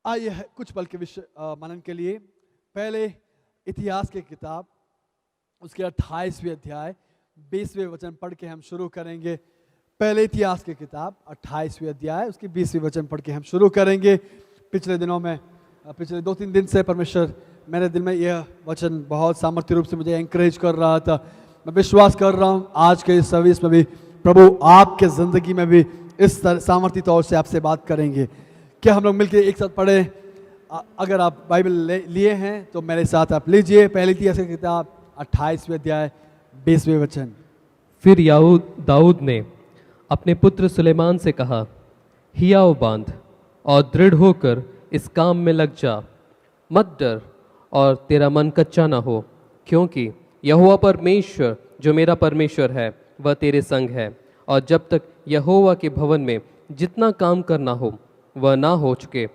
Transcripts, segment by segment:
आइए कुछ पल के विषय मनन के लिए पहले इतिहास की किताब उसके 28वें अध्याय 20वें वचन पढ़ के हम शुरू करेंगे। पहले इतिहास की किताब 28वें अध्याय उसके 20वें वचन पढ़ के हम शुरू करेंगे। पिछले दिनों में पिछले 2-3 दिन से परमेश्वर मेरे दिल में यह वचन बहुत सामर्थ्य रूप से मुझे एंकरेज कर रहा था। मैं विश्वास कर रहा हूँ आज के इस सर्विस में भी प्रभु आपके ज़िंदगी में भी इस सामर्थ्य तौर से आपसे बात करेंगे। क्या हम लोग मिलकर एक साथ पढ़ें? अगर आप बाइबल लिए हैं तो मेरे साथ आप लीजिए। पहली इतिहास की किताब 28वें अध्याय 20वें वचन। फिर दाऊद ने अपने पुत्र सुलेमान से कहा, हियाव बांध और दृढ़ होकर इस काम में लग जा, मत डर और तेरा मन कच्चा ना हो, क्योंकि यहोवा परमेश्वर जो मेरा परमेश्वर है वह तेरे संग है, और जब तक यहोवा के भवन में जितना काम करना हो वह ना हो चुके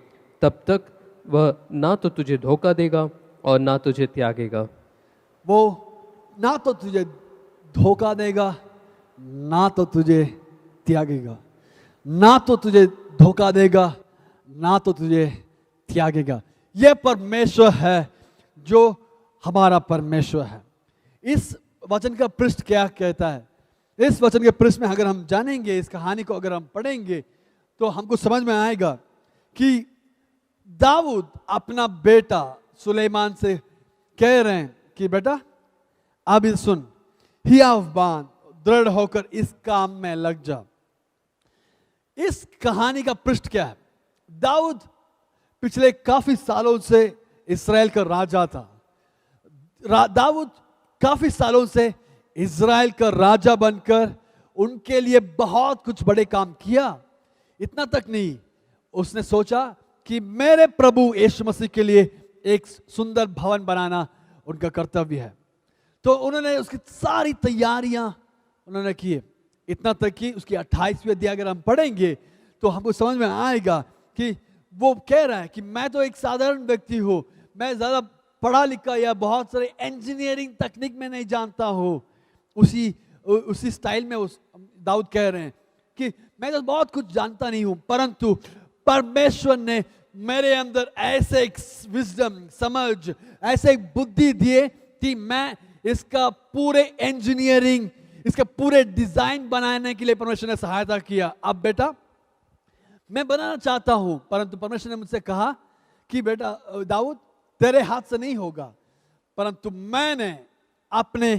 तब तक वह ना तो तुझे धोखा देगा और ना तुझे त्यागेगा। वो ना तो तुझे धोखा देगा ना तो तुझे त्यागेगा, ना तो तुझे धोखा देगा ना तो तुझे त्यागेगा। यह परमेश्वर है जो हमारा परमेश्वर है। इस वचन का पृष्ठ क्या कहता है? इस वचन के पृष्ठ में अगर हम जानेंगे, इस कहानी को अगर हम पढ़ेंगे तो हमको समझ में आएगा कि दाऊद अपना बेटा सुलेमान से कह रहे हैं कि बेटा अब सुन, हियाव बांध, दृढ़ होकर इस काम में लग जा। इस कहानी का पृष्ठ क्या है? दाऊद पिछले काफी सालों से इस्राएल का राजा था। दाऊद काफी सालों से इस्राएल का राजा बनकर उनके लिए बहुत कुछ बड़े काम किया। इतना तक नहीं, उसने सोचा कि मेरे प्रभु यीशु मसीह के लिए एक सुंदर भवन बनाना उनका कर्तव्य है। तो उन्होंने उसकी सारी तैयारियां उन्होंने की। इतना तक कि उसकी 28वीं अध्याय अगर हम पढ़ेंगे तो हमको समझ में आएगा कि वो कह रहा है कि मैं तो एक साधारण व्यक्ति हूँ, मैं ज़्यादा पढ़ा लिखा या बहुत सारे इंजीनियरिंग तकनीक में नहीं जानता हूँ। उसी स्टाइल में दाऊद कह रहे हैं कि मैं तो बहुत कुछ जानता नहीं हूँ, परंतु परमेश्वर ने मेरे अंदर ऐसे एक विजडम, समझ, ऐसे एक बुद्धि दिए कि मैं इसका पूरे इंजीनियरिंग, इसका पूरे डिजाइन बनाने के लिए परमेश्वर ने सहायता किया। अब बेटा मैं बनाना चाहता हूं, परंतु परमेश्वर ने मुझसे कहा कि बेटा दाऊद तेरे हाथ से नहीं होगा, परंतु मैंने अपने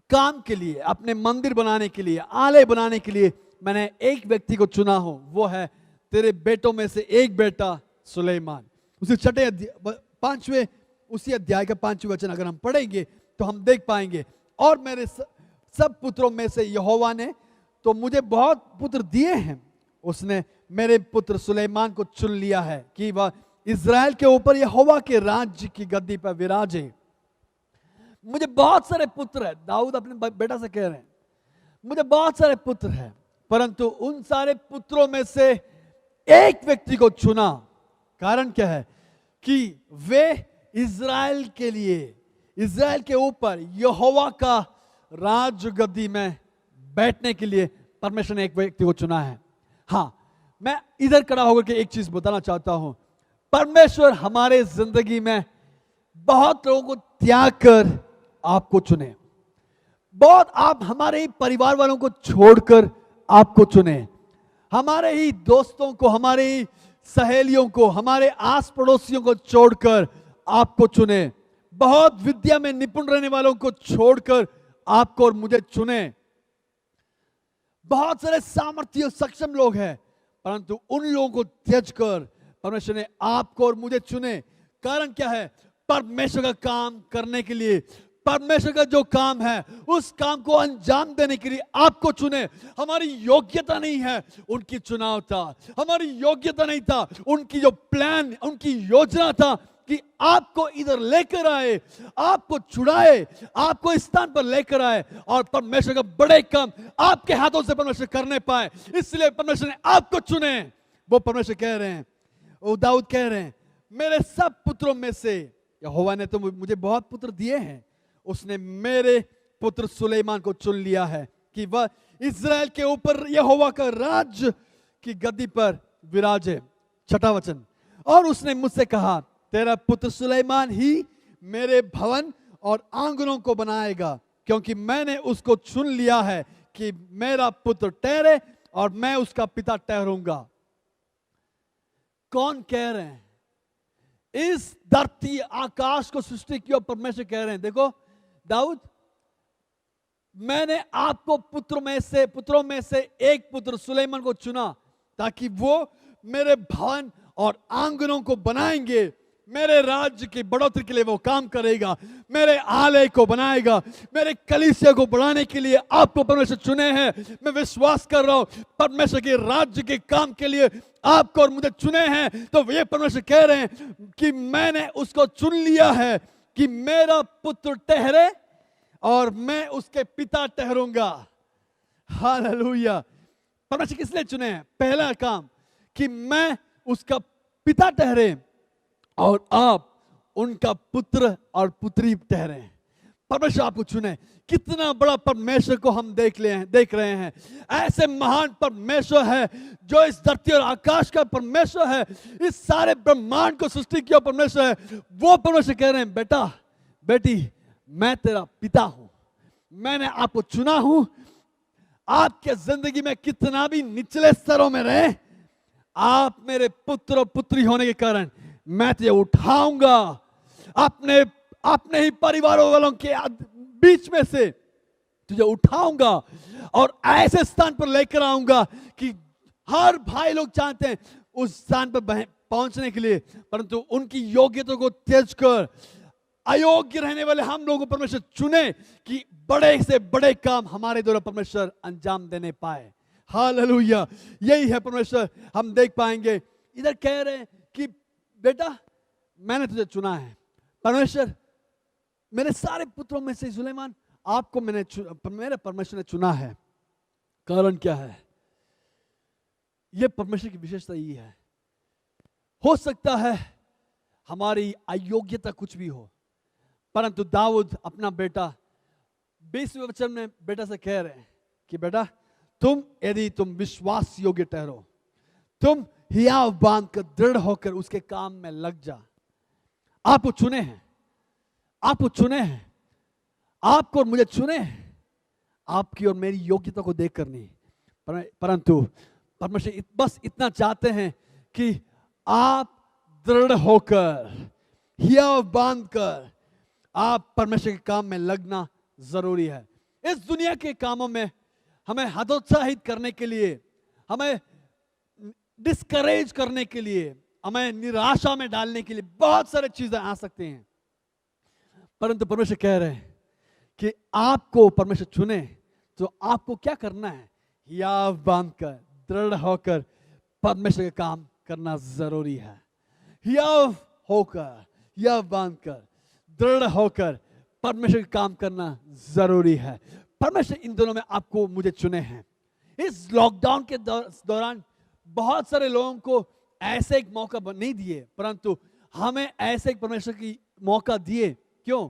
काम के लिए, अपने मंदिर बनाने के लिए, आलय बनाने के लिए मैंने एक व्यक्ति को चुना हो, वो है तेरे बेटों में से एक बेटा सुलेमान। उसी उसी अध्याय का 5वें वचन अगर हम पढ़ेंगे तो हम देख पाएंगे, और मेरे सब पुत्रों में से यहोवा ने तो मुझे बहुत पुत्र दिए हैं, उसने मेरे पुत्र सुलेमान को चुन लिया है कि वह इज़राइल के ऊपर यहोवा के राज्य की गद्दी पर विराजे। मुझे बहुत सारे पुत्र हैं, दाऊद अपने बेटा से कह रहे हैं, मुझे बहुत सारे पुत्र हैं, परंतु उन सारे पुत्रों में से एक व्यक्ति को चुना। कारण क्या है? कि वे इज़राइल के लिए, इज़राइल के ऊपर यहोवा का राज गद्दी में बैठने के लिए परमेश्वर ने एक व्यक्ति को चुना है। हाँ, मैं इधर खड़ा होकर के एक चीज बताना चाहता हूं, परमेश्वर हमारे जिंदगी में बहुत लोगों को त्याग कर आपको चुने, बहुत आप हमारे ही परिवार वालों को छोड़कर आपको चुने, हमारे ही दोस्तों को, हमारे ही सहेलियों को, हमारे आस पड़ोसियों को छोड़कर आपको चुने, बहुत विद्या में निपुण रहने वालों को छोड़कर आपको और मुझे चुने। बहुत सारे सामर्थ्य सक्षम लोग हैं, परंतु उन लोगों को त्यज कर परमेश्वर ने आपको और मुझे चुने। कारण क्या है? परमेश्वर का काम करने के लिए, परमेश्वर का जो काम है उस काम को अंजाम देने के लिए आपको चुने। हमारी योग्यता नहीं है, उनकी चुनाव था। हमारी योग्यता नहीं था, उनकी जो प्लान, उनकी योजना था कि आपको इधर लेकर आए, आपको छुड़ाए, आपको इस स्थान पर लेकर आए और परमेश्वर का बड़े काम आपके हाथों से परमेश्वर करने पाए, इसलिए परमेश्वर ने आपको चुने। वो परमेश्वर कह रहे हैं, वो दाऊद कह रहे हैं, मेरे सब पुत्रों में से यहोवा ने तो मुझे बहुत पुत्र दिए हैं, उसने मेरे पुत्र सुलेमान को चुन लिया है कि वह इज़राइल के ऊपर यहोवा का राज की गद्दी पर विराजे। 6वां वचन, और उसने मुझसे कहा, तेरा पुत्र सुलेमान ही मेरे भवन और आंगनों को बनाएगा, क्योंकि मैंने उसको चुन लिया है कि मेरा पुत्र ठहरे और मैं उसका पिता ठहरूंगा। कौन कह रहे हैं? इस धरती आकाश को सृष्टि किया परमेश्वर कह रहे हैं, देखो दाऊद, मैंने आपको पुत्रों में से एक पुत्र सुलेमान को चुना, ताकि वो मेरे भवन और आंगनों को बनाएंगे, मेरे राज्य की बढ़ोतरी के लिए वो काम करेगा, मेरे आलय को बनाएगा, मेरे कलीसिया को बढ़ाने के लिए आपको परमेश्वर चुने हैं। मैं विश्वास कर रहा हूं परमेश्वर के राज्य के काम के लिए आपको और मुझे चुने हैं। तो ये परमेश्वर कह रहे हैं कि मैंने उसको चुन लिया है कि मेरा पुत्र ठहरे और मैं उसके पिता ठहरूंगा। हालेलुया। परमेश्वर किस लिए चुने हैं? पहला काम कि मैं उसका पिता ठहरे और आप उनका पुत्र और पुत्री ठहरे। परमेश्वर आपको चुने। कितना बड़ा परमेश्वर को हम देख रहे हैं। ऐसे महान परमेश्वर है जो इस धरती और आकाश का परमेश्वर है, इस सारे ब्रह्मांड को सृष्टि किया परमेश्वर है। वो परमेश्वर कह रहे हैं, बेटा बेटी, मैं तेरा पिता हूं, मैंने आपको चुना हूं। आपके जिंदगी में कितना भी निचले स्तरों में रहे, आप मेरे पुत्र और पुत्री होने के कारण मैं तुझे उठाऊंगा, अपने ही परिवारों वालों के बीच में से तुझे उठाऊंगा और ऐसे स्थान पर लेकर आऊंगा कि हर भाई लोग चाहते हैं उस स्थान पर पहुंचने के लिए, परंतु उनकी योग्यता को त्याग कर अयोग्य रहने वाले हम लोगों को परमेश्वर चुने कि बड़े से बड़े काम हमारे द्वारा परमेश्वर अंजाम देने पाए। हालेलुया। यही है परमेश्वर, हम देख पाएंगे। इधर कह रहे हैं कि बेटा मैंने तुझे चुना है। परमेश्वर, मेरे सारे पुत्रों में से सुलेमान आपको मेरे परमेश्वर ने चुना है। कारण क्या है? यह परमेश्वर की विशेषता ये है। हो सकता है हमारी अयोग्यता कुछ भी हो, परंतु दाऊद अपना बेटा 20वें वचन में बेटा से कह रहे हैं कि बेटा यदि तुम विश्वास योग्य ठहरो, तुम हियाव बांध कर दृढ़ होकर उसके काम में लग जा। आपको चुने हैं, आपको चुने हैं, आपको और मुझे चुने हैं आपकी और मेरी योग्यता को देख कर नहीं, परंतु परमेश्वर बस इतना चाहते हैं कि आप दृढ़ होकर हियाव बांध कर आप परमेश्वर के काम में लगना जरूरी है। इस दुनिया के कामों में हमें हतोत्साहित करने के लिए, हमें डिस्करेज करने के लिए, हमें निराशा में डालने के लिए बहुत सारे चीजें आ सकते हैं, परंतु परमेश्वर कह रहे हैं कि आपको परमेश्वर चुने तो आपको क्या करना है? हियाव बांधकर दृढ़ होकर परमेश्वर का काम करना जरूरी है। हियाव बांधकर दृढ़ होकर परमेश्वर का काम करना जरूरी है। परमेश्वर इन दिनों में आपको मुझे चुने हैं। इस लॉकडाउन के दौरान बहुत सारे लोगों को ऐसे एक मौका नहीं दिए, परंतु हमें ऐसे एक परमेश्वर की मौका दिए। क्यों?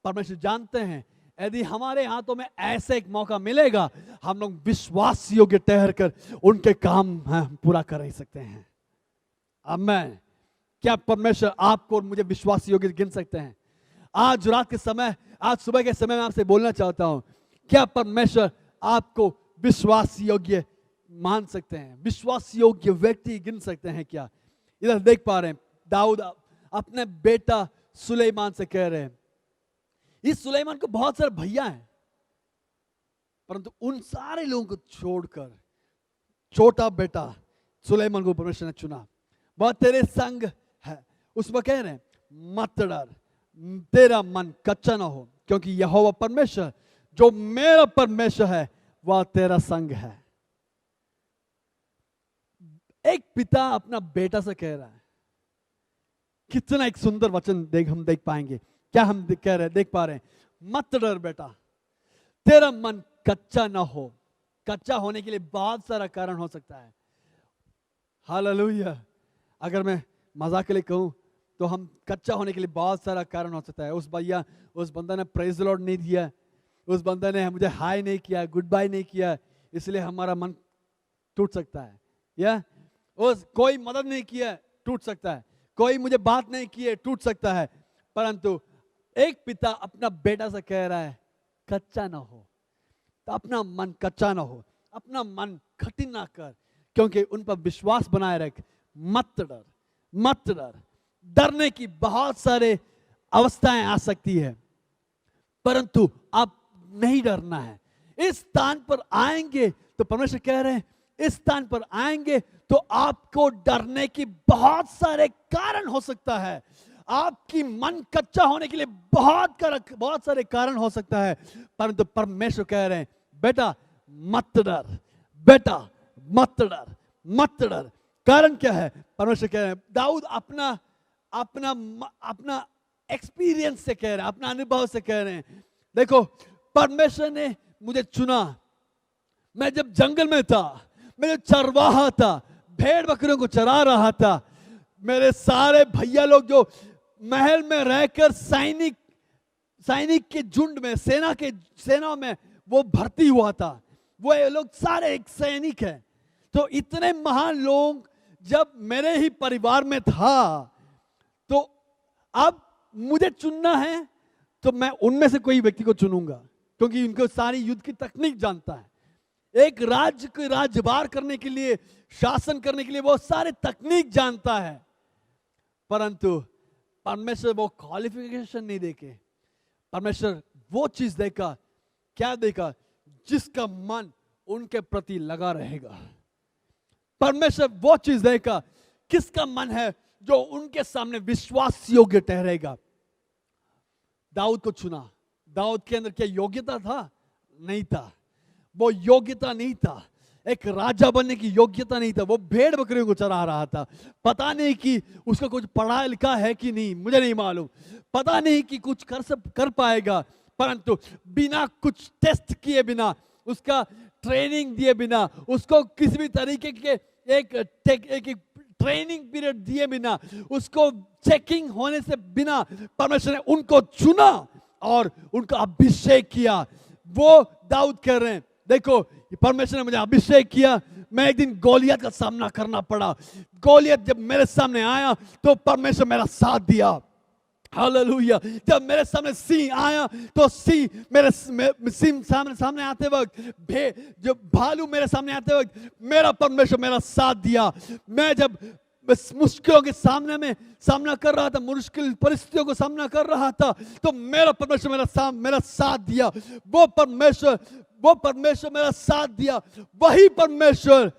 परमेश्वर जानते हैं यदि हमारे हाथों में ऐसे एक मौका मिलेगा, हम लोग विश्वास योग्य ठहर कर उनके काम पूरा कर ही सकते हैं। आमीन। क्या परमेश्वर आपको और मुझे विश्वास योग्य गिन सकते हैं? आज रात के समय, आज सुबह के समय में आपसे बोलना चाहता हूं, क्या परमेश्वर आपको विश्वास योग्य मान सकते हैं? विश्वास योग्य व्यक्ति गिन सकते हैं क्या? इधर देख पा रहे हैं दाऊद अपने बेटा सुलेमान से कह रहे हैं। इस सुलेमान को बहुत सारे भैया हैं, परंतु उन सारे लोगों को छोड़कर छोटा बेटा सुलेमान को परमेश्वर ने चुना। बहुत तेरे संग है, उसमें कह रहे हैं मत डर, तेरा मन कच्चा ना हो, क्योंकि यहोवा परमेश्वर जो मेरा परमेश्वर है वह तेरा संग है। एक पिता अपना बेटा से कह रहा है। कितना एक सुंदर वचन हम देख पाएंगे। क्या हम कह रहे हैं, देख पा रहे हैं? मत डर बेटा, तेरा मन कच्चा ना हो। कच्चा होने के लिए बहुत सारा कारण हो सकता है। हालेलुया। अगर मैं मजाक के लिए कहूं तो हम कच्चा होने के लिए बहुत सारा कारण हो सकता है। उस बंदा ने प्रेज द लॉर्ड नहीं दिया, उस बंदा ने मुझे हाय नहीं किया, गुड बाय नहीं किया, इसलिए हमारा मन टूट सकता है। या कोई मदद नहीं किया, टूट सकता है, कोई मुझे बात नहीं की है, टूट सकता है, परंतु एक पिता अपना बेटा से कह रहा है कच्चा ना हो, तो अपना मन कच्चा ना हो, अपना मन कठिन ना कर, क्योंकि उन पर विश्वास बनाए रख, मत डर, मत डर। डरने की बहुत सारे अवस्थाएं आ सकती है, परंतु आप नहीं डरना है। इस स्थान पर आएंगे तो परमेश्वर कह रहे हैं, इस स्थान पर आएंगे तो आपको डरने की बहुत सारे कारण हो सकता है, आपकी मन कच्चा होने के लिए बहुत सारे कारण हो सकता है, परंतु परमेश्वर कह रहे हैं बेटा मत डर, बेटा मत डर, मत डर। कारण क्या है? परमेश्वर कह रहे हैं, दाऊद अपना अपना अपना एक्सपीरियंस से कह रहे हैं, अपना अनुभव से कह रहे हैं, देखो परमेश्वर ने मुझे चुना, मैं जब जंगल में था, मैं जब चरवाहा था, भेड़ बकरियों को चरा रहा था, मेरे सारे भैया लोग जो महल में रहकर सैनिक के झुंड में, सेना में वो भर्ती हुआ था, वो लोग सारे एक सैनिक हैं। तो इतने महान लोग जब मेरे ही परिवार में था, तो अब मुझे चुनना है तो मैं उनमें से कोई व्यक्ति को चुनूंगा, क्योंकि उनको सारी युद्ध की तकनीक जानता है। एक राज्य को राज्यभार करने के लिए, शासन करने के लिए वो सारे तकनीक जानता है, परंतु परमेश्वर वो क्वालिफिकेशन नहीं देके, परमेश्वर वो चीज देखा, क्या देखा? जिसका मन उनके प्रति लगा रहेगा। परमेश्वर वो चीज देखा, किसका मन है जो उनके सामने विश्वास योग्य ठहरेगा। दाऊद को चुना। दाऊद के अंदर क्या योग्यता था? नहीं था, वो योग्यता नहीं था, एक राजा बनने की योग्यता नहीं था, वो भेड़ बकरियों को चरा रहा था। पता नहीं कि उसका कुछ पढ़ा लिखा है कि नहीं, मुझे नहीं मालूम, पता नहीं कि कुछ कर पाएगा, परंतु बिना कुछ टेस्ट किए बिना, उसका ट्रेनिंग दिए बिना, उसको किसी भी तरीके के एक ट्रेनिंग पीरियड दिए बिना, उसको चेकिंग होने से बिना, परमेश्वर ने उनको चुना और उनका अभिषेक किया। वो दाऊद कह रहे हैं, देखो परमेश्वर ने मुझे अभिषेक किया, मैं एक दिन गोलियत का सामना करना पड़ा, गोलियत जब मेरे सामने आया तो परमेश्वर मेरा साथ दिया। हालेलुया। जब मेरे सामने सिंह आया तो सिंह सिंह सामने आते वक्त, जब भालू मेरे सामने आते वक्त, मेरा परमेश्वर मेरा साथ दिया। मैं जब मुश्किलों के सामना कर रहा था, मुश्किल परिस्थितियों को सामना कर रहा था, तो मेरा परमेश्वर मेरा साथ दिया। वो परमेश्वर मेरा साथ दिया, वही परमेश्वर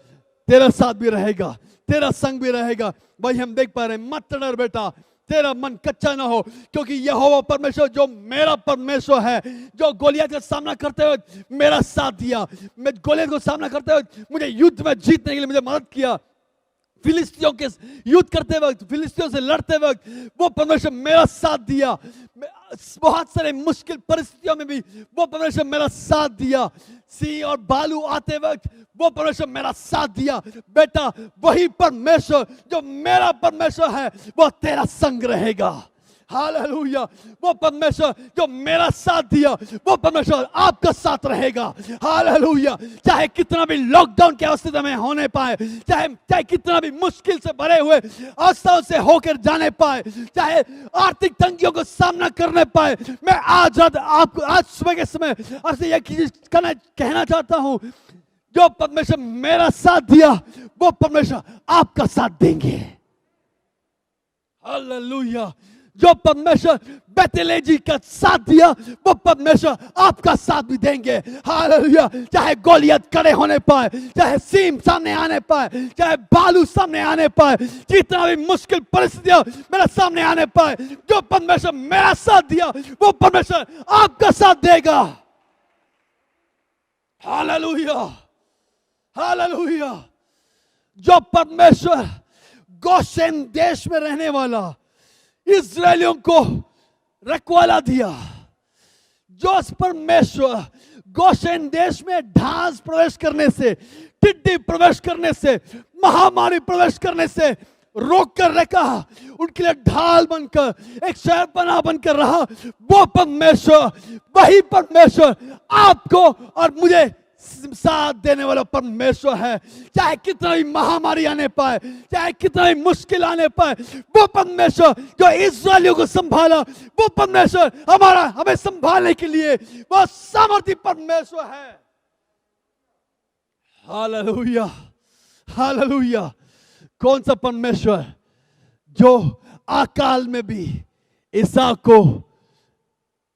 तेरा साथ भी रहेगा, तेरा संग भी रहेगा। वही हम देख पा रहे हैं, मत डर बेटा, तेरा मन कच्चा ना हो, क्योंकि यहोवा परमेश्वर जो मेरा परमेश्वर है, जो गोलियत का सामना करते हुए मेरा साथ दिया, मैं गोलियत को सामना करते हुए मुझे युद्ध में जीतने के लिए मुझे मदद किया, फिलिस्तियों के युद्ध करते वक्त, फिलिस्तियों से लड़ते वक्त वो परमेश्वर मेरा साथ दिया। बहुत सारे मुश्किल परिस्थितियों में भी वो परमेश्वर मेरा साथ दिया। सिंह और भालू आते वक्त वो परमेश्वर मेरा साथ दिया। बेटा वही परमेश्वर जो मेरा परमेश्वर है, वो तेरा संग रहेगा। हालेलुया। वो परमेश्वर जो मेरा साथ दिया, वो परमेश्वर आपका साथ रहेगा। हालेलुया। चाहे कितना भी लॉकडाउन की अवस्था में होने पाए, चाहे कितना भी मुश्किल से भरे हुए अवस्थाओं से होकर जाने पाए, चाहे आर्थिक तंगियों को सामना करने पाए, मैं आज सुबह के समय आपसे यह कहना चाहता हूं, जो परमेश्वर मेरा साथ दिया, वो परमेश्वर आपका साथ देंगे। हालेलुया। जो परमेश्वर बेतलेहम जी का साथ दिया, वो परमेश्वर आपका साथ भी देंगे। हालेलुया। चाहे गोलियत खड़े होने पाए, चाहे सिंह सामने आने पाए, चाहे भालू सामने आने पाए, जितना भी मुश्किल परिस्थितियां मेरे सामने आने पाए, जो परमेश्वर मेरा साथ दिया, वो परमेश्वर आपका साथ देगा। हालेलुया। हालेलुया। जो परमेश्वर गोशेन देश में रहने वाला इस्राएलियों को रखवाला दिया, जो परमेश्वर गोशेन देश में ढांस प्रवेश करने से, टिड्डी प्रवेश करने से, महामारी प्रवेश करने से रोक कर रखा, उनके लिए ढाल बनकर, एक शहरपनाह बनकर रहा, वो परमेश्वर, वही परमेश्वर आपको और मुझे साथ देने वाला परमेश्वर है। चाहे कितना भी महामारी आने पाए, चाहे कितना भी मुश्किल आने पाए, वो परमेश्वर जो इस्राएलियों को संभाला, वो परमेश्वर हमें संभालने के लिए वो सामर्थी परमेश्वर है। Hallelujah, hallelujah. कौन सा परमेश्वर जो अकाल में भी इसहाक को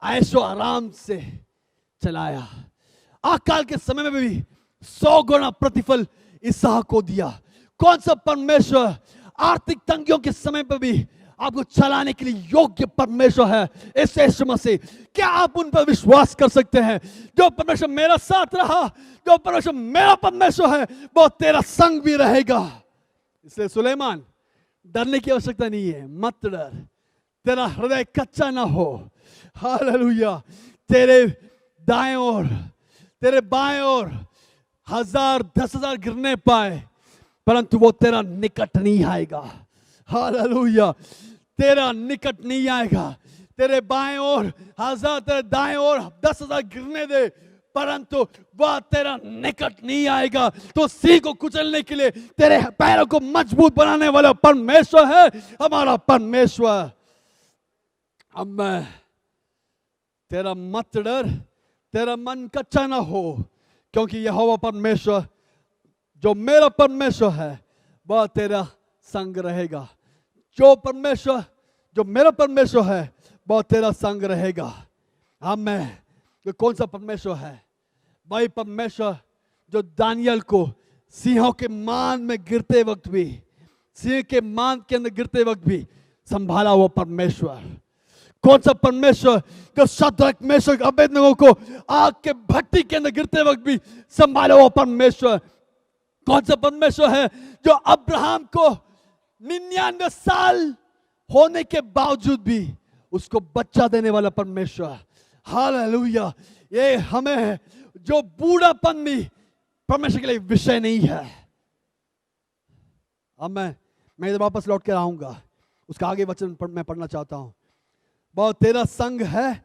ऐशो आराम से चलाया, अकाल के समय में भी 100 गुना प्रतिफल इसहाक को दिया। कौन सा परमेश्वर आर्थिक तंगियों के समय पर भी आपको चलाने के लिए योग्य परमेश्वर है इस यीशु मसीह। क्या आप उन पर विश्वास कर सकते हैं? जो परमेश्वर मेरा साथ रहा, जो परमेश्वर मेरा परमेश्वर है, वो तेरा संग भी रहेगा। इसलिए सुलेमान, डरने की आवश्यकता नहीं है, मत डर, तेरा हृदय कच्चा ना हो। हालेलुया। तेरे दाएं ओर, तेरे बाएं ओर 1000 10,000 गिरने पाए, परंतु वो तेरा निकट नहीं आएगा। हालेलुया। तेरा निकट नहीं आएगा। तेरे बाएं ओर 1000, तेरे दाएं ओर 10,000 गिरने दे, परंतु वह तेरा निकट नहीं आएगा। तो सिंह को कुचलने के लिए तेरे पैरों को मजबूत बनाने वाला परमेश्वर है हमारा परमेश्वर। अब मैं तेरा मत डर, तेरा मन कच्चा ना हो, क्योंकि यहोवा परमेश्वर जो मेरा परमेश्वर है वह तेरा संग रहेगा। जो परमेश्वर जो मेरा परमेश्वर है वह तेरा संग रहेगा। आमीन। तो कौन सा परमेश्वर है? वही परमेश्वर जो दानियल को सिंहों के मान में गिरते वक्त भी, सिंह के मान के अंदर गिरते वक्त भी संभाला हुआ परमेश्वर। कौन सा परमेश्वर जो शद्रक मेशक अबेदनगो को आग के भट्टी के अंदर गिरते वक्त भी संभाला हुआ परमेश्वर। कौन सा परमेश्वर है जो अब्राहम को 99 साल होने के बावजूद भी उसको बच्चा देने वाला परमेश्वर। हालेलुया। ये हमें जो बूढ़ापन भी परमेश्वर के लिए विषय नहीं है। अब मैं इधर वापस लौट कर आऊंगा, उसका आगे वचन मैं पढ़ना चाहता हूं। बहुत तेरा संग है,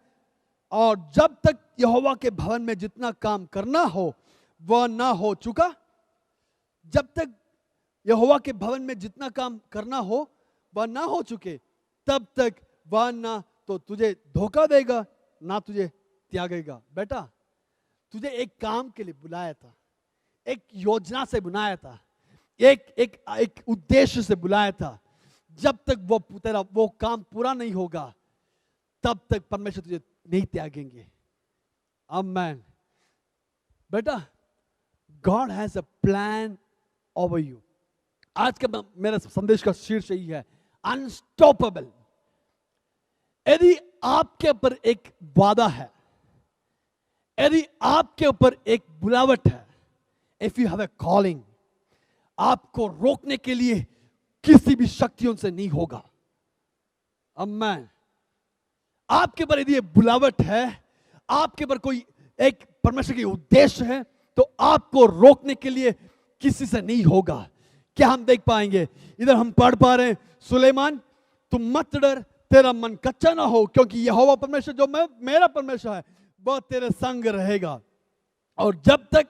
और जब तक यहोवा के भवन में जितना काम करना हो वह ना हो चुका, जब तक यहोवा के भवन में जितना काम करना हो वह ना हो चुके, तब तक वह ना तो तुझे धोखा देगा ना तुझे त्यागेगा। बेटा, तुझे एक काम के लिए बुलाया था, एक योजना से बुलाया था, एक उद्देश्य से बुलाया था। जब तक वो तेरा वो काम पूरा नहीं होगा तब तक परमेश्वर तुझे नहीं त्यागेंगे। आमीन। बेटा, God has a plan over you. आज का मेरा संदेश का शीर्ष यही है, अनस्टॉपेबल। यदि आपके ऊपर एक वादा है, यदि आपके ऊपर एक बुलावट है, if you have a calling, आपको रोकने के लिए किसी भी शक्तियों से नहीं होगा। आमीन। आपके ऊपर यदि ये बुलावट है, आपके ऊपर कोई एक परमेश्वर की उद्देश्य है, तो आपको रोकने के लिए किसी से नहीं होगा। क्या हम देख पाएंगे? इधर हम पढ़ पा रहे हैं, सुलेमान तुम मत डर, तेरा मन कच्चा ना हो, क्योंकि यहोवा परमेश्वर जो मेरा परमेश्वर है वह तेरे संग रहेगा। और जब तक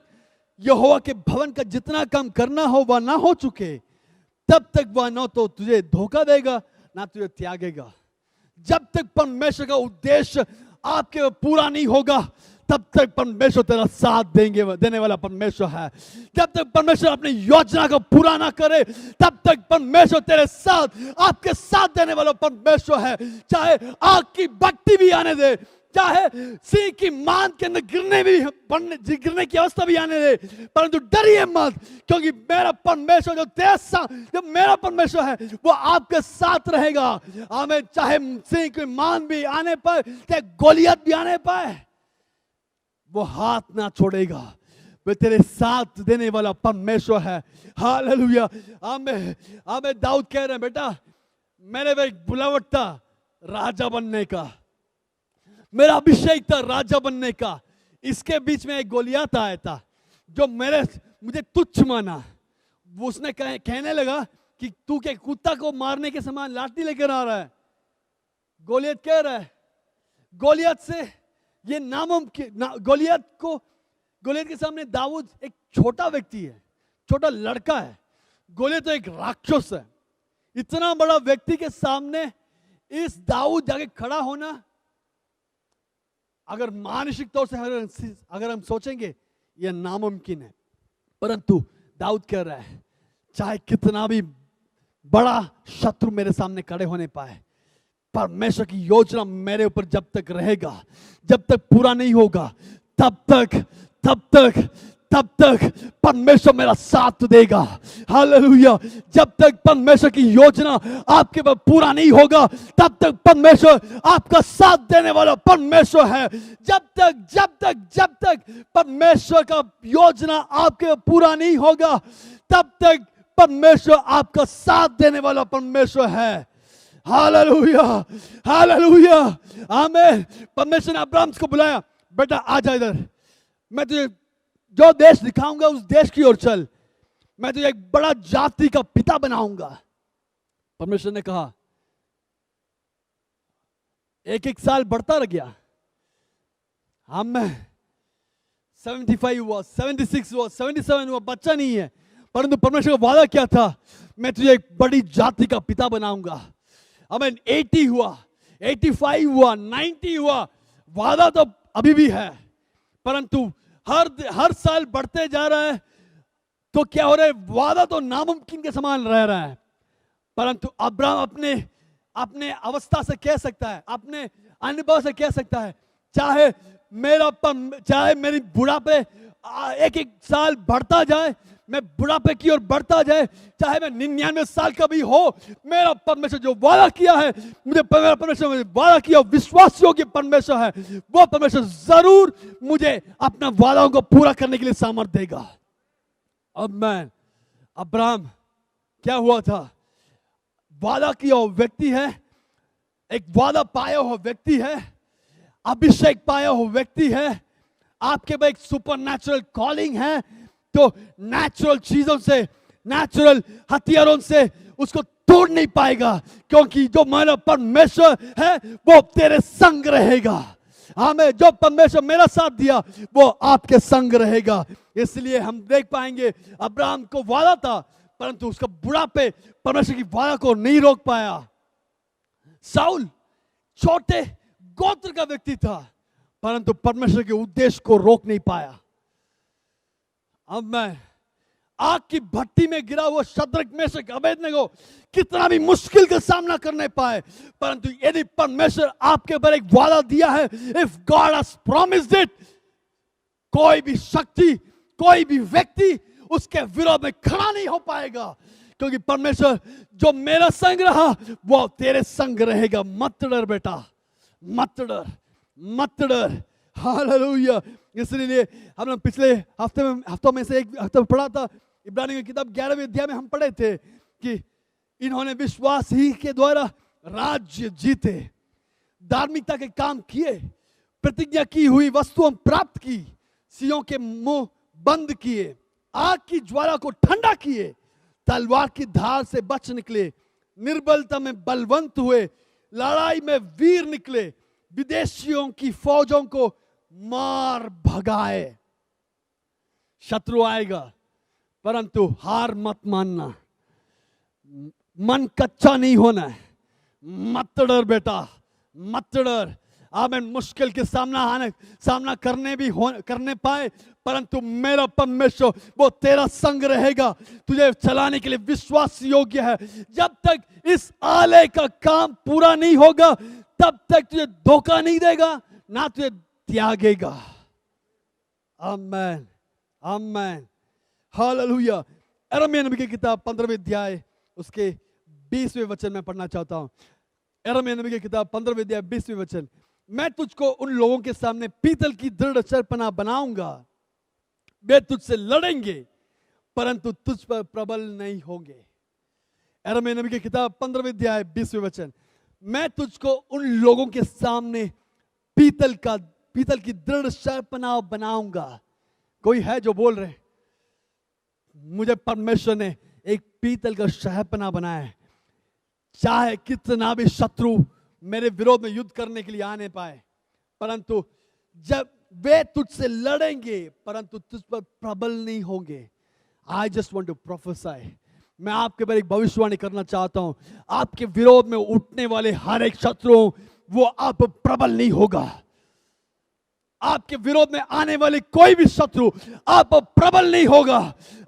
यहोवा के भवन का जितना काम करना हो वह ना हो चुके, तब तक वह ना तो तुझे धोखा देगा ना तुझे त्यागेगा। जब तक परमेश्वर का उद्देश्य आपके पूरा नहीं होगा, तब तक परमेश्वर तेरा साथ देने वाला परमेश्वर है। जब तक परमेश्वर अपनी योजना को पूरा ना करे, तब तक परमेश्वर तेरे साथ, आपके साथ देने वाला परमेश्वर है। चाहे आग की भट्टी भी आने दे, चाहे सिंह की मान के अंदर गिरने की अवस्था भी आने दे, परंतु डरिए मत, क्योंकि मेरा परमेश्वर जो मेरा परमेश्वर है वो आपके साथ रहेगा। हमें चाहे सिंह की मान भी आने पाए, चाहे गोलियत भी आने पाए, वो हाथ ना छोड़ेगा। वे तेरे साथ देने वाला परमेश्वर है। हालेलुया। हमें दाऊद कह रहे हैं, बेटा मेरे में एक बुलावट था राजा बनने का, मेरा अभिषेक था राजा बनने का। इसके बीच में एक गोलियत आया था जो मुझे तुच्छ माना। उसने कहने लगा कि तू क्या कुत्ता को मारने के समान लाठी लेकर आ रहा है। गोलियत कह रहा है, गोलियत से ये नामुमकिन, गोलियत को गोलियत के सामने दाऊद एक छोटा व्यक्ति है, छोटा लड़का है। गोलियत तो एक राक्षस है। इतना बड़ा व्यक्ति के सामने इस दाऊद जाके खड़ा होना, अगर मानसिक तौर से अगर हम सोचेंगे यह नामुमकिन है, परंतु दाऊद कह रहा है चाहे कितना भी बड़ा शत्रु मेरे सामने खड़े होने पाए, परमेश्वर की योजना मेरे ऊपर जब तक रहेगा, जब तक पूरा नहीं होगा, तब तक परमेश्वर मेरा साथ देगा। हालेलुया। जब तक परमेश्वर की योजना आपके ऊपर पूरा नहीं होगा, तब तक परमेश्वर आपका साथ देने वाला परमेश्वर है। जब तक परमेश्वर का योजना आपके ऊपर पूरा नहीं होगा, तब तक परमेश्वर आपका साथ देने वाला परमेश्वर है। हालेलुया, हालेलुया, आमीन। परमेश्वर ने अब्राहम को बुलाया, बेटा आ जा इधर, मैं तुझे जो देश दिखाऊंगा उस देश की ओर चल, मैं तुझे एक बड़ा जाति का पिता बनाऊंगा। परमेश्वर ने कहा, एक एक साल बढ़ता रह गया। हमें 75 हुआ, 76 हुआ, 77 हुआ, बच्चा नहीं है, परंतु परमेश्वर का वादा क्या था, मैं तुझे एक बड़ी जाति का पिता बनाऊंगा। हमें 80 हुआ, 85 हुआ, 90 हुआ, वादा तो अभी भी है, परंतु हर साल बढ़ते जा रहा है। तो क्या हो रहा है, वादा तो नामुमकिन के समान रह रहा है। परंतु अब्राहम अपने अवस्था से कह सकता है, अपने अनुभव से कह सकता है, चाहे मेरी बुढ़ापे एक एक साल बढ़ता जाए, मैं बुढ़ापे की ओर बढ़ता जाए, चाहे मैं 99 साल का भी हो, मेरा परमेश्वर जो वादा किया है, मेरा परमेश्वर मुझे वादा किया, विश्वास योग्य परमेश्वर है, वो परमेश्वर जरूर मुझे अपना वादाओं को पूरा करने के लिए सामर्थ्य देगा। अब मैं अब्राहम क्या हुआ था, वादा किया हुआ व्यक्ति है, एक वादा पाया हुआ व्यक्ति है, अभिषेक पाया हुआ व्यक्ति है, आपके पास एक सुपरनैचुरल कॉलिंग है। तो नेचुरल चीजों से, नेचुरल हथियारों से उसको तोड़ नहीं पाएगा, क्योंकि जो मेरा परमेश्वर है वो तेरे संग रहेगा। हमें जो परमेश्वर मेरा साथ दिया वो आपके संग रहेगा। इसलिए हम देख पाएंगे अब्राहम को वादा था, परंतु उसका बुढ़ापे परमेश्वर की वादा को नहीं रोक पाया। साउल छोटे गोत्र का व्यक्ति था, परंतु परमेश्वर के उद्देश्य को रोक नहीं पाया। अब मैं आग की भट्टी में गिरा हुआ शद्रक, मेशक, अबेदनगो कितना भी मुश्किल का सामना करने पाए, परंतु यदि परमेश्वर आपके ऊपर एक वादा दिया है, if God has promised it, कोई भी शक्ति, कोई भी व्यक्ति उसके विरोध में खड़ा नहीं हो पाएगा, क्योंकि परमेश्वर जो मेरा संग रहा वो तेरे संग रहेगा। मत डर बेटा, मत डर, मत डर। हालेलुया। इसलिए हम लोग पिछले हफ्तों में से एक हफ्ते में पढ़ा था, इब्रानियों की किताब 11वें अध्याय में हम पढ़े थे कि इन्होंने विश्वास ही के द्वारा राज्य जीते, धार्मिकता के काम किए, प्रतिज्ञा की हुई वस्तुओं प्राप्त की, सियों के मुंह बंद किए, आग की ज्वाला को ठंडा किए, तलवार की धार से बच निकले, निर्बलता में बलवंत हुए, लड़ाई में वीर निकले, विदेशियों की फौजों को मार भगाए। शत्रु आएगा, परंतु हार मत मानना, मन कच्चा नहीं होना है। मत डर बेटा, मत डर। आमीन। मुश्किल के सामना करने पाए, परंतु मेरा परमेश्वर वो तेरा संग रहेगा, तुझे चलाने के लिए विश्वास योग्य है। जब तक इस आलय का काम पूरा नहीं होगा, तब तक तुझे धोखा नहीं देगा, ना तुझे त्यागेगा। आमीन, आमीन, हालेलुया। यिर्मयाह नबी की किताब 15वें अध्याय उसके 20वें वचन में पढ़ना चाहता हूं। यिर्मयाह नबी की किताब 15वें अध्याय 20वें वचन, मैं तुझको उन लोगों के सामने पीतल की दृढ़ शरपनाह बनाऊंगा, वे तुझसे लड़ेंगे परंतु तुझ पर प्रबल नहीं होंगे। यिर्मयाह नबी की किताब 15वें अध्याय 20वें वचन, मैं तुझको उन लोगों के सामने पीतल की दृढ़ शरपनाह बनाऊंगा। कोई है जो बोल रहे, मुझे परमेश्वर ने एक पीतल का शहपना बनाया है, चाहे कितना भी शत्रु मेरे विरोध में युद्ध करने के लिए आने पाए, परंतु जब वे तुझसे लड़ेंगे परंतु तुझ पर प्रबल नहीं होंगे। I just want to prophesy, मैं आपके बारे एक भविष्यवाणी करना चाहता हूं, आपके विरोध में उठने वाले हर एक शत्रु वो आप पर प्रबल नहीं होगा। आपके विरोध में आने वाली कोई भी शत्रु आप पर प्रबल नहीं होगा।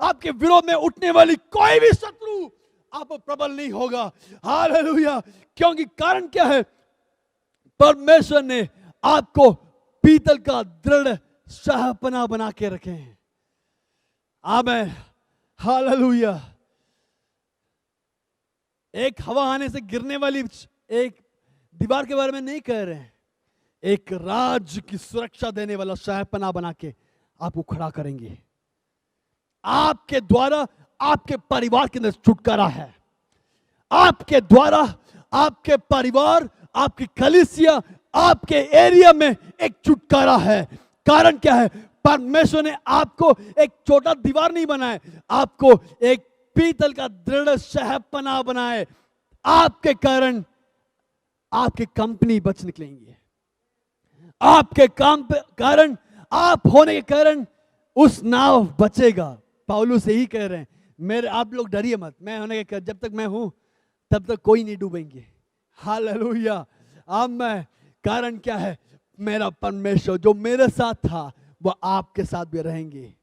आपके विरोध में उठने वाली कोई भी शत्रु आप पर प्रबल नहीं होगा। हालेलुया। क्योंकि कारण क्या है? परमेश्वर ने आपको पीतल का दृढ़ शाहपना बना के रखे हैं। आमीन, हालेलुया। एक हवा आने से गिरने वाली एक दीवार के बारे में नहीं कह रहे हैं, एक राज्य की सुरक्षा देने वाला शाहपना बना के आपको खड़ा करेंगे। आपके द्वारा आपके परिवार के अंदर छुटकारा है। आपके द्वारा आपके परिवार, आपकी कलीसिया, आपके एरिया में एक छुटकारा है। कारण क्या है? परमेश्वर ने आपको एक छोटा दीवार नहीं बनाया, आपको एक पीतल का दृढ़ शहपना बनाए। आपके कारण आपकी कंपनी बच निकलेंगी। आपके काम पे कारण, आप होने के कारण उस नाव बचेगा। पौलुस यही कह रहे हैं, मेरे आप लोग डरिए मत, मैं होने के जब तक मैं हूं तब तक कोई नहीं डूबेंगे। हालेलुया। आमीन। कारण क्या है? मेरा परमेश्वर जो मेरे साथ था वो आपके साथ भी रहेंगे।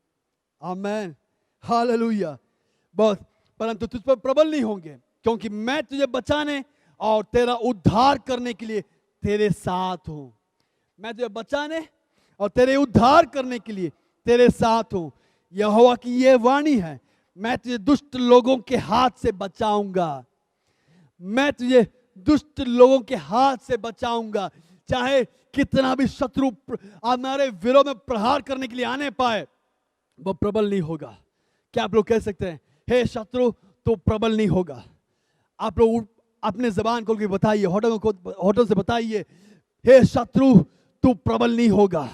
आमीन, हालेलुया। बहुत, परंतु तुझ पर प्रबल नहीं होंगे, क्योंकि मैं तुझे बचाने और तेरा उद्धार करने के लिए तेरे साथ हूं। मैं तुझे बचाने और तेरे उद्धार करने के लिए तेरे साथ हूं। यहोवा की यह वाणी है, मैं तुझे दुष्ट लोगों के हाथ से बचाऊंगा। मैं तुझे दुष्ट लोगों के हाथ से बचाऊंगा। चाहे कितना भी शत्रु हमारे विरोध में प्रहार करने के लिए आने पाए, वो प्रबल नहीं होगा। क्या आप लोग कह सकते हैं, हे शत्रु तो प्रबल नहीं होगा? आप लोग अपने जबान खोल के बताइए, होठों से बताइए, हे शत्रु तू प्रबल नहीं होगा।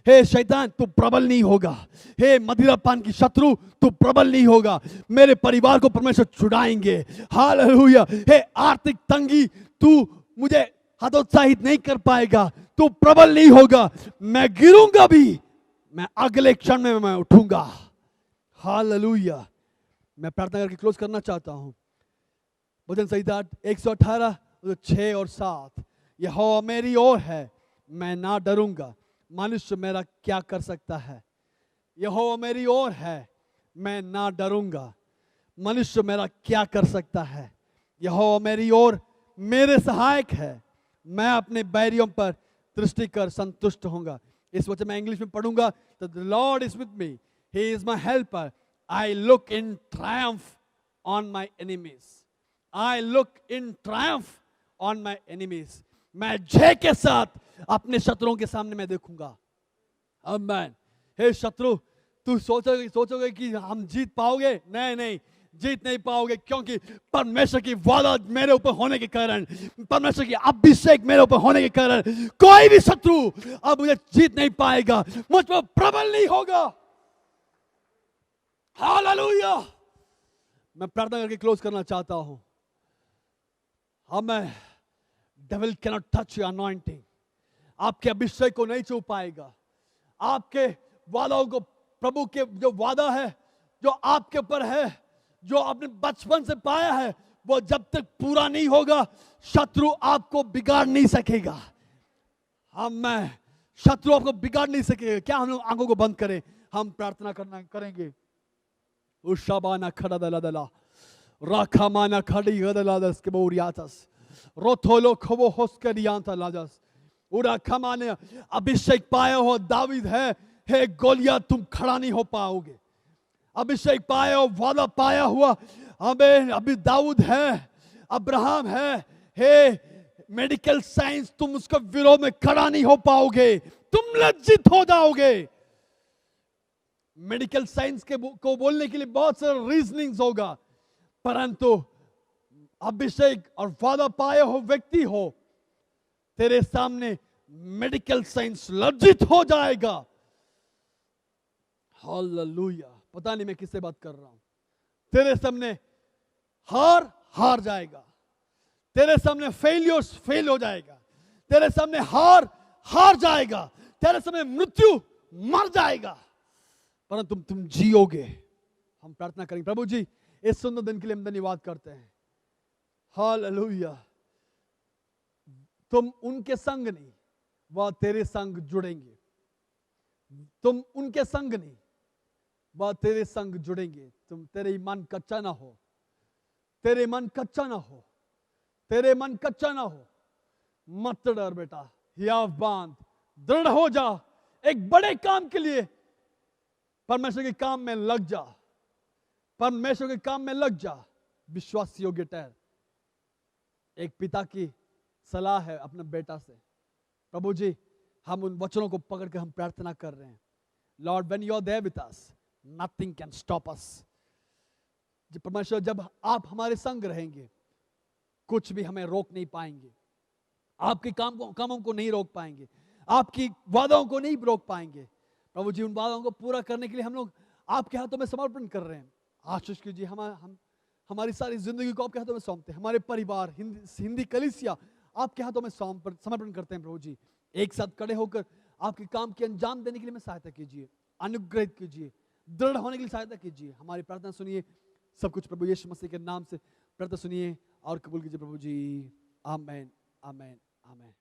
हे शैतान तू प्रबल नहीं होगा। हे मदिरापान की शत्रु तू प्रबल नहीं होगा। मेरे परिवार को परमेश्वर छुड़ाएंगे। हालेलुया। हे आर्थिक तंगी तू मुझे हतोत्साहित नहीं कर पाएगा, तू प्रबल नहीं होगा। मैं गिरूंगा भी, मैं अगले क्षण में मैं उठूंगा। हालेलुया। मैं प्रार्थना करके क्लोज करना चाहता हूं। भजन संहिता 118 6 और 7, यहोवा मेरी ओर है, मैं ना डरूंगा, मनुष्य मेरा क्या कर सकता है। यहोवा मेरी ओर है, मैं ना डरूंगा, मनुष्य मेरा क्या कर सकता है। यहोवा मेरी ओर मेरे सहायक है, मैं अपने बैरियों पर दृष्टि कर संतुष्ट होऊंगा। इस वचन मैं इंग्लिश में पढ़ूंगा। तो the Lord is with me, he is my helper, I look in Triumph on my enemies. I look in Triumph on my enemies. मैं जय के साथ अपने शत्रुओं के सामने मैं देखूंगा। आमीन। हे शत्रु, तू सोचोगे कि हम जीत पाओगे? नहीं नहीं, जीत नहीं पाओगे, क्योंकि परमेश्वर की वादा मेरे ऊपर होने के कारण, परमेश्वर की अभिषेक मेरे ऊपर होने के कारण कोई भी शत्रु अब मुझे जीत नहीं पाएगा, मुझ पर प्रबल नहीं होगा। हालेलुया। मैं प्रार्थना करके क्लोज करना चाहता हूं। हमें devil can not touch your anointing. आपके अभिषेक को नहीं छू पाएगा। आपके वादाओं को, प्रभु के जो वादा है जो आपके ऊपर है, जो आपने बचपन से पाया है, वो जब तक पूरा नहीं होगा शत्रु आपको बिगाड़ नहीं सकेगा। हमें शत्रु आपको बिगाड़ नहीं सकेगा। क्या हम लोग आंखों को बंद करें, हम प्रार्थना करेंगे। उशाबाना खड़ा दला दला राखामाना खड़ी गदला दस के बोरियातस रोथोलो खवो होस्करियांता लाजस उड़ा खमाने। अभिषेक पाया हो दावीद है, हे गोलियत तुम खड़ा नहीं हो पाओगे। अभिषेक पाया हो, वादा पाया हुआ हमें अभी दाऊद है, अब्राहम है, हे मेडिकल साइंस तुम उसके विरोध में खड़ा नहीं हो पाओगे, तुम लज्जित हो जाओगे। मेडिकल साइंस को बोलने के लिए बहुत सारे रीजनिंग्स होगा, परंतु अभिषेक और वादा पाया हो व्यक्ति हो, तेरे सामने मेडिकल साइंस लज्जित हो जाएगा। हालेलुया। पता नहीं मैं किससे बात कर रहा हूं। तेरे सामने हार जाएगा, तेरे सामने फेल हो जाएगा, तेरे सामने हार जाएगा, तेरे समय मृत्यु मर जाएगा, परंतु तुम जियोगे। हम प्रार्थना करेंगे। प्रभु जी, इस सुंदर दिन के लिए हम धन्यवाद करते हैं। हालेलुया। तुम उनके संग नहीं, वह तेरे संग जुड़ेंगे। तुम उनके संग नहीं, वह तेरे संग जुड़ेंगे। तेरे मन कच्चा ना हो, तेरे मन कच्चा ना हो, तेरे मन कच्चा ना हो। मत डर बेटा, हियाव बांध, दृढ़ हो जा। एक बड़े काम के लिए परमेश्वर के काम में लग जा, परमेश्वर के काम में लग जा। विश्वास योग्य ठहर। एक पिता की सलाह है अपने बेटा से। प्रभु जी, हम उन वचनों को पकड़ के हम प्रार्थना कर रहे हैं। Lord, when you are there with us, nothing can stop us. परमेश्वर, जब आप हमारे संग रहेंगे, कुछ भी हमें रोक नहीं पाएंगे। आपके कामों को नहीं रोक पाएंगे, आपकी वादों को नहीं रोक पाएंगे। प्रभु जी, उन वादों को पूरा करने के लिए हम लोग आपके हाथों में समर्पण कर रहे हैं। आशीष कीजिए। हम हमारी सारी जिंदगी को आपके हाथों में सौंपते हैं। हमारे परिवार, हिंदी कलीसिया आपके हाथों में समर्पण करते हैं। प्रभु जी, एक साथ खड़े होकर आपके काम के अंजाम देने के लिए हमें सहायता कीजिए, अनुग्रहित कीजिए, दृढ़ होने के लिए सहायता कीजिए। हमारी प्रार्थना सुनिए। सब कुछ प्रभु यीशु मसीह के नाम से प्रार्थना सुनिए और कबूल कीजिए। प्रभु जी, आमेन, आमेन, आमेन।